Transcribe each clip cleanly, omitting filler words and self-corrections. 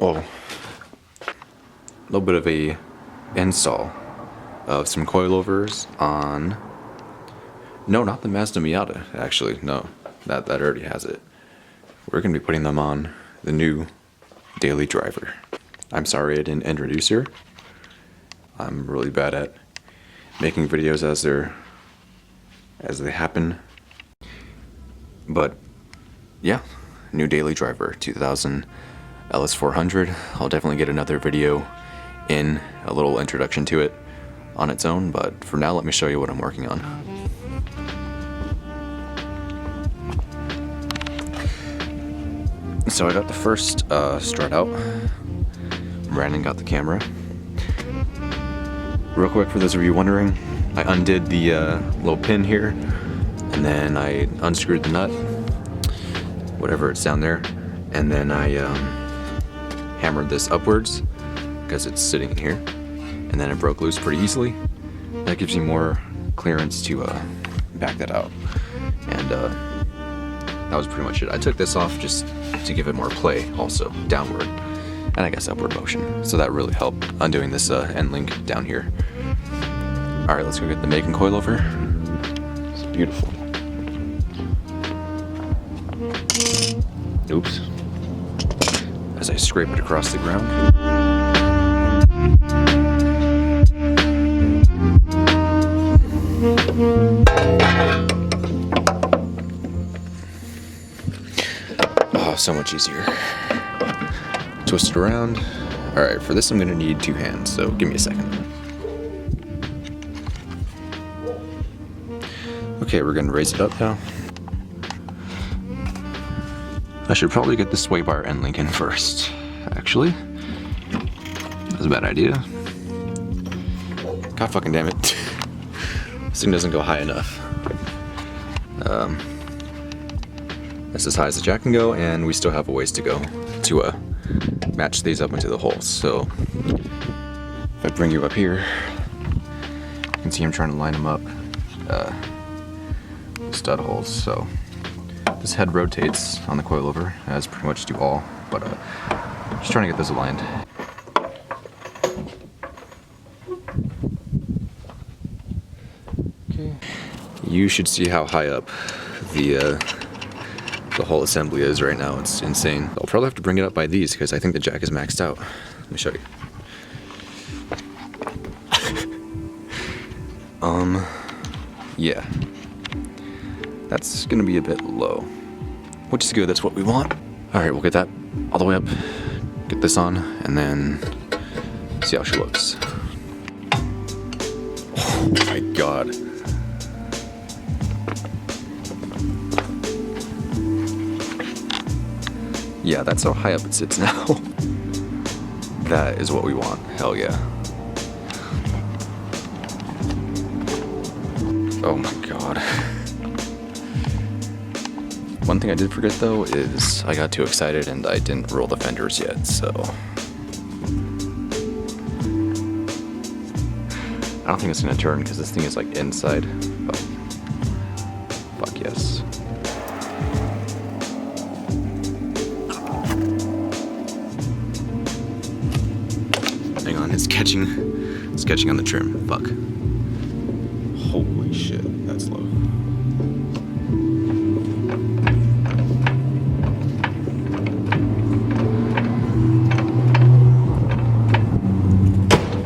well, a little bit of a install of some coilovers on, no, not the Mazda Miata, actually, no, that already has it. We're going to be putting them on the new daily driver. I'm sorry I didn't introduce her. I'm really bad at making videos as they happen. But yeah, new daily driver, 2000 LS400. I'll definitely get another video in, a little introduction to it on its own, but for now let me show you what I'm working on. So I got the first strut out. Brandon got the camera. Real quick, for those of you wondering, I undid the little pin here, and then I unscrewed the nut, whatever it's down there, and then I hammered this upwards because it's sitting in here, and then it broke loose pretty easily. That gives you more clearance to back that out, and that was pretty much it. I took this off just to give it more play, also downward, and I guess upward motion, so that really helped undoing this end link down here. Alright, let's go get the Macon coilover. It's beautiful. Oops. As I scrape it across the ground. Oh, so much easier. Twist it around. Alright, for this I'm going to need two hands, so give me a second. Okay, we're going to raise it up now. I should probably get the sway bar end link in first, actually. That was a bad idea. God fucking damn it. This thing doesn't go high enough. That's as high as the jack can go, and we still have a ways to go to match these up into the holes. So if I bring you up here, you can see I'm trying to line them up, stud holes. So this head rotates on the coilover, as pretty much do all, but just trying to get this aligned. Okay. You should see how high up the whole assembly is right now. It's insane. I'll probably have to bring it up by these because I think the jack is maxed out. Let me show you. Yeah. That's gonna be a bit low, which is good, that's what we want. Alright, we'll get that all the way up, get this on, and then see how she looks. Oh my god. Yeah, that's how high up it sits now. That is what we want, hell yeah. Oh my god. One thing I did forget though is I got too excited and I didn't roll the fenders yet, so I don't think it's gonna turn because this thing is like inside. Oh, fuck yes. Hang on, it's catching on the trim. Fuck. Holy shit, that's low.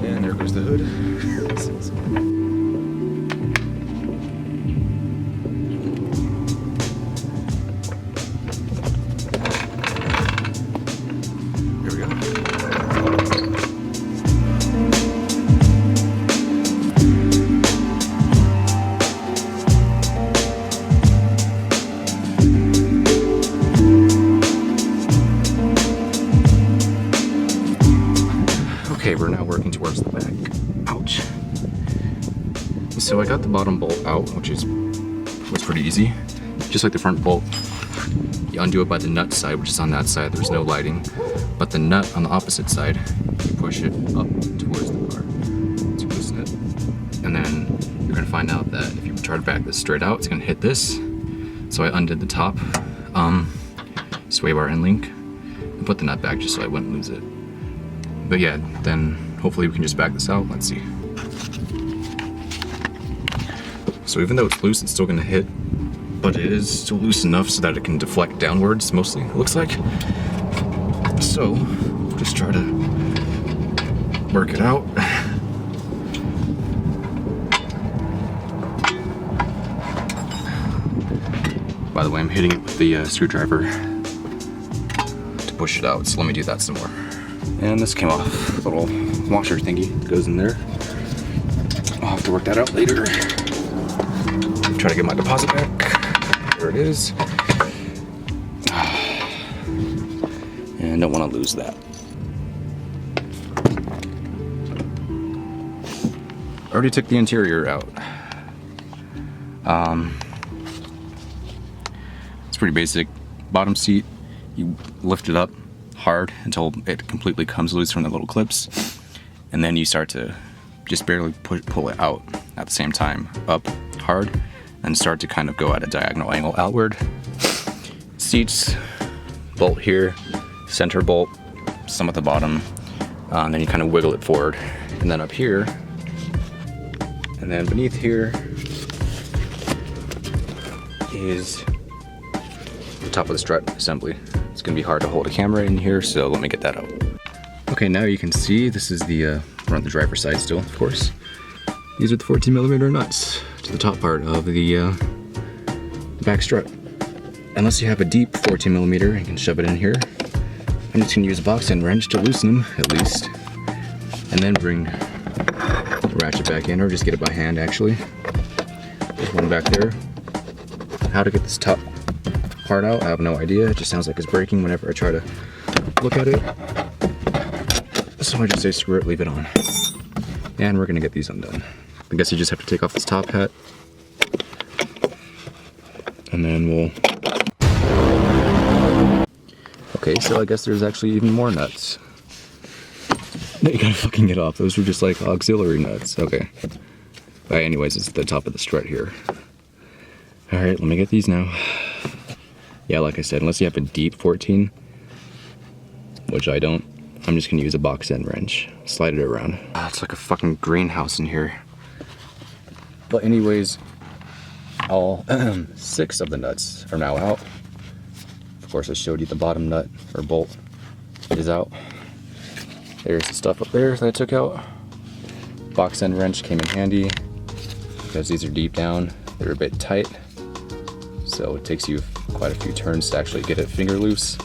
And there goes the hood. Here we go. Okay, we're now working towards the back. Ouch. So I got the bottom bolt out, which was pretty easy. Just like the front bolt, you undo it by the nut side, which is on that side. There's no lighting. But the nut on the opposite side, you push it up towards the bar to loosen it. And then you're gonna find out that if you try to back this straight out, it's gonna hit this. So I undid the top sway bar end link, put the nut back just so I wouldn't lose it. But yeah, then hopefully we can just back this out. Let's see. So even though it's loose, it's still gonna hit, but it is still loose enough so that it can deflect downwards, mostly, it looks like. So, we'll just try to work it out. By the way, I'm hitting it with the screwdriver to push it out, so let me do that some more. And this came off, a little washer thingy goes in there. I'll have to work that out later. Try to get my deposit back. There it is. And don't want to lose that. Already took the interior out. It's pretty basic. Bottom seat, you lift it up hard until it completely comes loose from the little clips, and then you start to just barely pull it out at the same time, up hard, and start to kind of go at a diagonal angle outward. Seats, bolt here, center bolt, some at the bottom, and then you kind of wiggle it forward, and then up here, and then beneath here is the top of the strut assembly. It's gonna be hard to hold a camera in here, so let me get that out. Okay, now you can see this is the, we're on the driver's side still, of course. These are the 14mm nuts to the top part of the back strut. Unless you have a deep 14mm, you can shove it in here. I'm just gonna use a box end wrench to loosen them, at least. And then bring the ratchet back in, or just get it by hand, actually. There's one back there. How to get this top part out, I have no idea. It just sounds like it's breaking whenever I try to look at it. So I just say screw it, leave it on. And we're gonna get these undone. I guess you just have to take off this top hat. And then we'll... Okay, so I guess there's actually even more nuts. No, you gotta fucking get off. Those were just like auxiliary nuts. Okay. But anyways, it's at the top of the strut here. Alright, let me get these now. Yeah, like I said, unless you have a deep 14, which I don't, I'm just gonna use a box end wrench. Slide it around. It's like a fucking greenhouse in here. But anyways, all 6 of the nuts are now out. Of course, I showed you the bottom nut, or bolt, is out. There's the stuff up there that I took out. Box end wrench came in handy, because these are deep down, they're a bit tight. So it takes you quite a few turns to actually get it finger loose.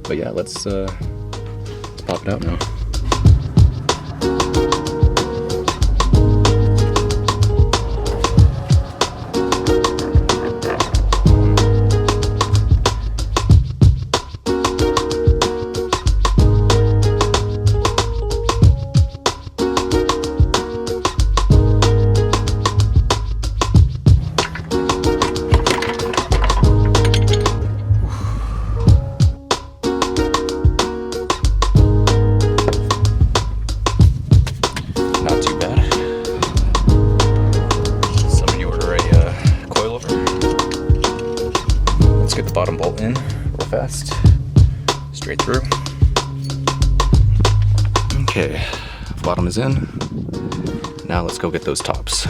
But yeah, let's pop it out now. Bottom bolt in real fast, straight through. Okay, bottom is in. Now let's go get those tops.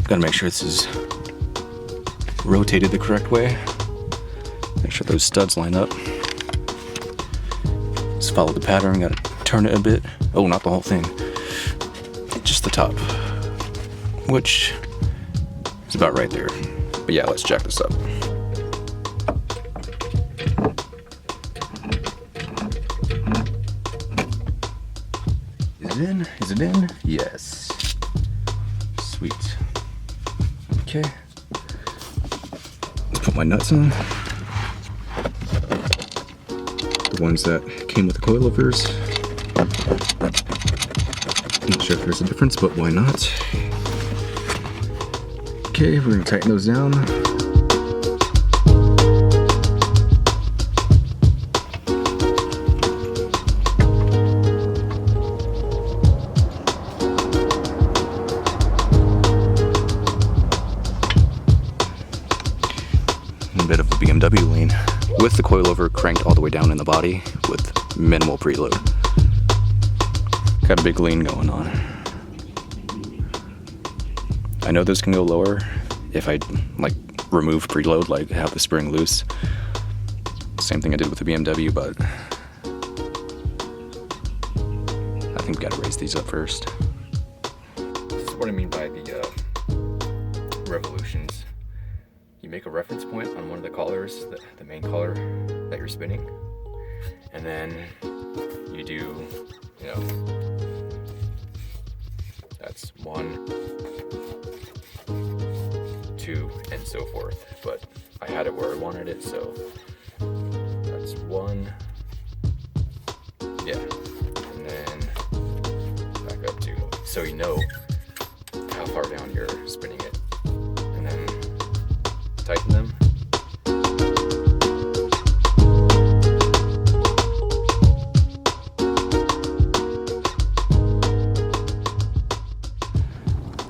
Gotta make sure this is rotated the correct way. Make sure those studs line up. Just follow the pattern, gotta turn it a bit. Oh, not the whole thing, just the top, which is about right there. But yeah, let's jack this up. Is it in? Is it in? Yes. Sweet. Okay. Let's put my nuts on. The ones that came with the coilovers. Not sure if there's a difference, but why not? Okay, we're gonna tighten those down. decent bit of the BMW lean with the coilover cranked all the way down in the body with minimal preload. Got a big lean going on. I know this can go lower if I like remove preload, like have the spring loose. Same thing I did with the BMW, but I think we gotta raise these up first. This is what I mean by the revolutions. You make a reference point on one of the collars, the main collar that you're spinning, and then you do, you know, that's 1, 2, and so forth. But I had it where I wanted it, so that's 1, yeah, and then back up 2, so you know how far down you're spinning it, and then tighten them.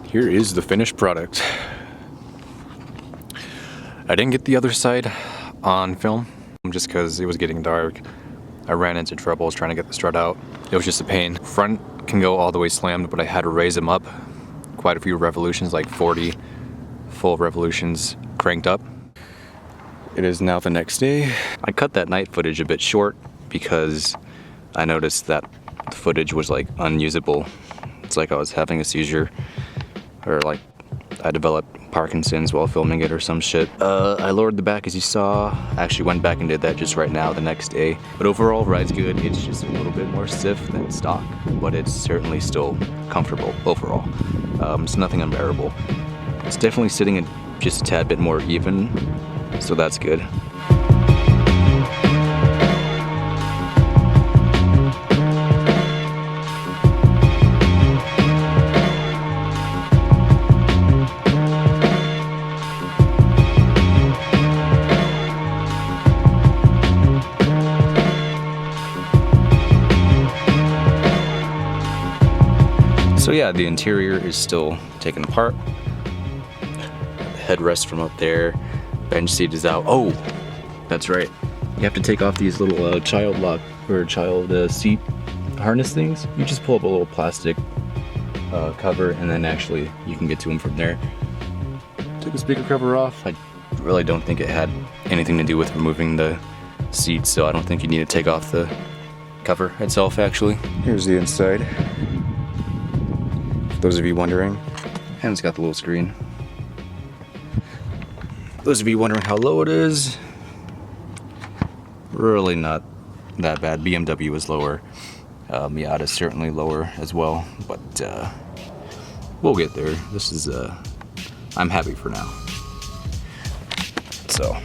Here is the finished product. I didn't get the other side on film just because it was getting dark. I ran into troubles trying to get the strut out. It was just a pain. Front can go all the way slammed, but I had to raise them up quite a few revolutions, like 40 full revolutions cranked up. It is now the next day. I cut that night footage a bit short because I noticed that the footage was like unusable. It's like I was having a seizure, or like I developed Parkinson's while filming it or some shit. I lowered the back as you saw. I actually went back and did that just right now the next day. But overall, ride's good. It's just a little bit more stiff than stock, but it's certainly still comfortable overall. It's nothing unbearable. It's definitely sitting at just a tad bit more even, so that's good. So yeah, the interior is still taken apart. The headrest from up there, bench seat is out. Oh, that's right. You have to take off these little child lock or child seat harness things. You just pull up a little plastic cover, and then actually you can get to them from there. Took the speaker cover off. I really don't think it had anything to do with removing the seat, so I don't think you need to take off the cover itself actually. Here's the inside. Those of you wondering, and it's got the little screen. Those of you wondering how low it is, really not that bad. BMW is lower, Miata is certainly lower as well, but we'll get there. This is, I'm happy for now. So.